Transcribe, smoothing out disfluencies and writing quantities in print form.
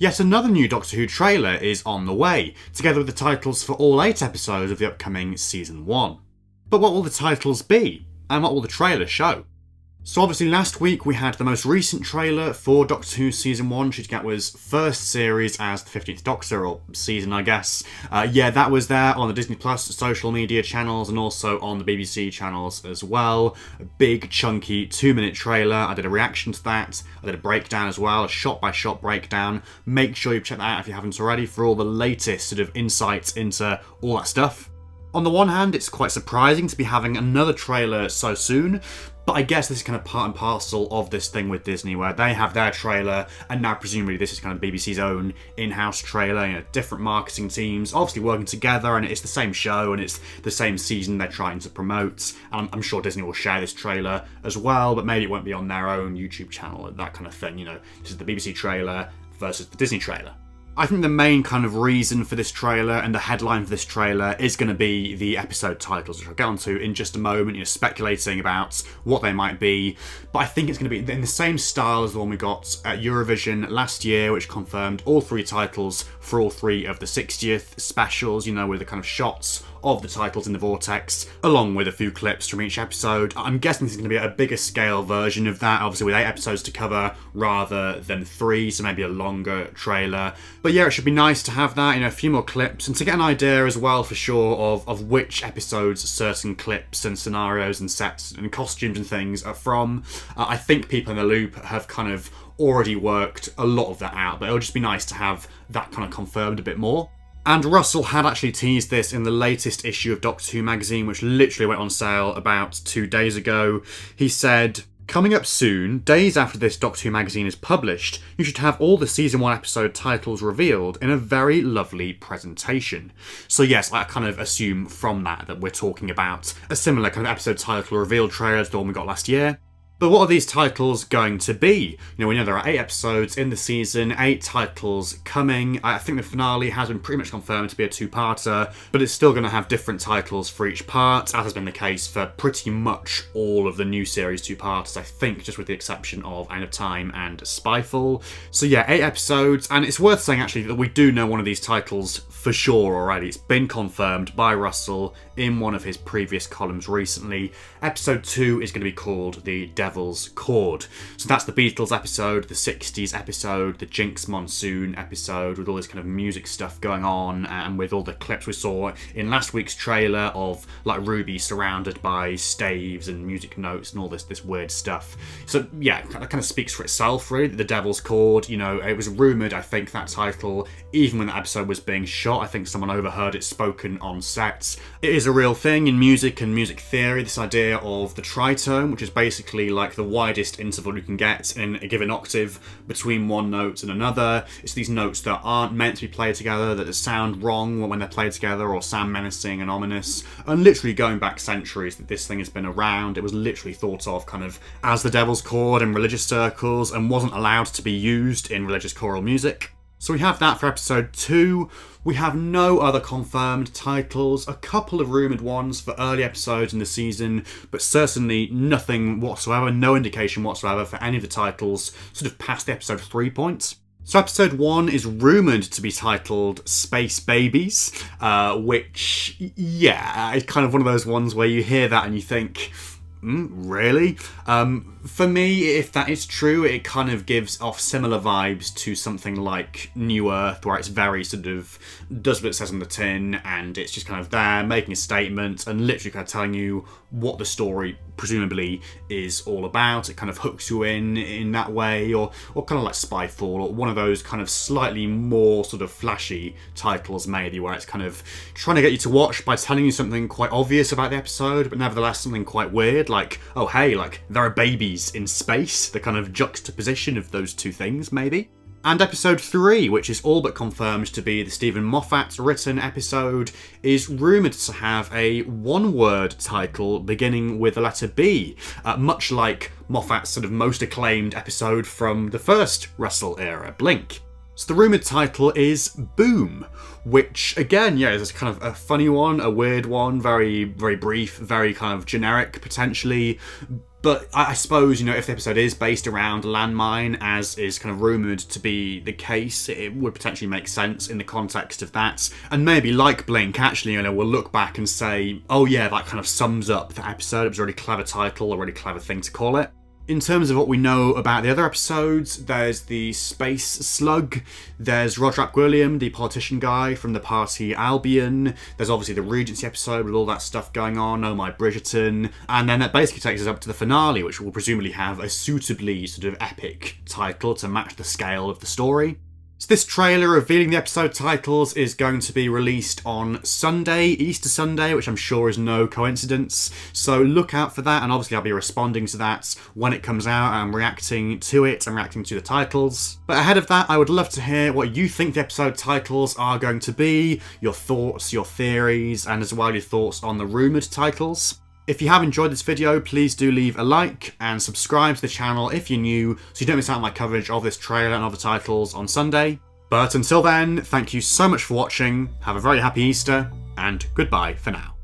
Yet another new Doctor Who trailer is on the way, together with the titles for all 8 episodes of the upcoming Season 1. But what will the titles be? And what will the trailer show? So obviously last week we had the most recent trailer for Doctor Who Season 1, Ncuti Gatwa's first series as the 15th Doctor, or season I guess. That was there on the Disney Plus social media channels and also on the BBC channels as well. A big chunky 2-minute trailer. I did a reaction to that. I did a breakdown as well, a shot-by-shot breakdown. Make sure you check that out if you haven't already for all the latest sort of insights into all that stuff. On the one hand, it's quite surprising to be having another trailer so soon, but I guess this is kind of part and parcel of this thing with Disney where they have their trailer and now presumably this is kind of BBC's own in-house trailer, different marketing teams obviously working together, and it's the same show and it's the same season they're trying to promote. And I'm sure Disney will share this trailer as well, but maybe it won't be on their own YouTube channel and that kind of thing. This is the BBC trailer versus the Disney trailer. I think the main kind of reason for this trailer and the headline for this trailer is going to be the episode titles, which I'll get onto in just a moment, speculating about what they might be. But I think it's going to be in the same style as the one we got at Eurovision last year, which confirmed all 3 titles for all 3 of the 60th specials, with the kind of shots of the titles in the vortex, along with a few clips from each episode. I'm guessing this is going to be a bigger scale version of that, obviously with 8 episodes to cover rather than 3, so maybe a longer trailer. But yeah, it should be nice to have that, a few more clips, and to get an idea as well for sure of which episodes certain clips and scenarios and sets and costumes and things are from. I think people in the loop have kind of already worked a lot of that out, but it'll just be nice to have that kind of confirmed a bit more. And Russell had actually teased this in the latest issue of Doctor Who magazine, which literally went on sale about 2 days ago. He said, "Coming up soon, days after this Doctor Who magazine is published, you should have all the Season 1 episode titles revealed in a very lovely presentation." So yes, I kind of assume from that we're talking about a similar kind of episode title reveal trailer to the one we got last year. But what are these titles going to be? We know there are 8 episodes in the season, 8 titles coming. I think the finale has been pretty much confirmed to be a 2-parter, but it's still going to have different titles for each part, as has been the case for pretty much all of the new series 2-parters, I think, just with the exception of End of Time and Spyfall. So yeah, 8 episodes, and it's worth saying actually that we do know one of these titles for sure already. It's been confirmed by Russell in one of his previous columns recently. Episode 2 is going to be called The Devil's Chord. So that's the Beatles episode, the 60s episode, the Jinx Monsoon episode, with all this kind of music stuff going on, and with all the clips we saw in last week's trailer of like Ruby surrounded by staves and music notes and all this weird stuff. So yeah, that kind of speaks for itself really, The Devil's Chord. It was rumoured, I think, that title, even when the episode was being shot, I think someone overheard it spoken on set. It is a real thing in music and music theory, this idea of the tritone, which is basically like the widest interval you can get in a given octave between one note and another. It's these notes that aren't meant to be played together, that sound wrong when they're played together or sound menacing and ominous. And literally going back centuries that this thing has been around. It was literally thought of kind of as the devil's chord in religious circles and wasn't allowed to be used in religious choral music. So we have that for episode 2. We have no other confirmed titles, a couple of rumoured ones for early episodes in the season, but certainly nothing whatsoever, no indication whatsoever for any of the titles sort of past the episode 3 points. So episode 1 is rumoured to be titled Space Babies, which, yeah, it's kind of one of those ones where you hear that and you think, really? For me, if that is true, it kind of gives off similar vibes to something like New Earth, where it's very sort of does what it says on the tin, and it's just kind of there making a statement and literally kind of telling you what the story presumably is all about. It kind of hooks you in that way, or kind of like Spyfall, or one of those kind of slightly more sort of flashy titles maybe, where it's kind of trying to get you to watch by telling you something quite obvious about the episode, but nevertheless something quite weird, like, oh hey, like there are babies in space, the kind of juxtaposition of those two things maybe. And episode 3, which is all but confirmed to be the Stephen Moffat written episode, is rumoured to have a one-word title beginning with the letter B, much like Moffat's sort of most acclaimed episode from the first Russell era, Blink. So the rumoured title is Boom, which again, yeah, is kind of a funny one, a weird one, very, very brief, very kind of generic potentially, But I suppose, if the episode is based around a landmine, as is kind of rumoured to be the case, it would potentially make sense in the context of that. And maybe, like Blink, actually, we'll look back and say, oh yeah, that kind of sums up the episode. It was a really clever title, a really clever thing to call it. In terms of what we know about the other episodes, there's the Space Slug, there's Roderick William, the politician guy from the party Albion, there's obviously the Regency episode with all that stuff going on, Oh My Bridgerton, and then that basically takes us up to the finale, which will presumably have a suitably sort of epic title to match the scale of the story. So this trailer revealing the episode titles is going to be released on Sunday, Easter Sunday, which I'm sure is no coincidence. So look out for that, and obviously I'll be responding to that when it comes out. I'm reacting to it, I'm reacting to the titles. But ahead of that, I would love to hear what you think the episode titles are going to be, your thoughts, your theories, and as well your thoughts on the rumoured titles. If you have enjoyed this video, please do leave a like and subscribe to the channel if you're new so you don't miss out on my coverage of this trailer and other titles on Sunday. But until then, thank you so much for watching, have a very happy Easter, and goodbye for now.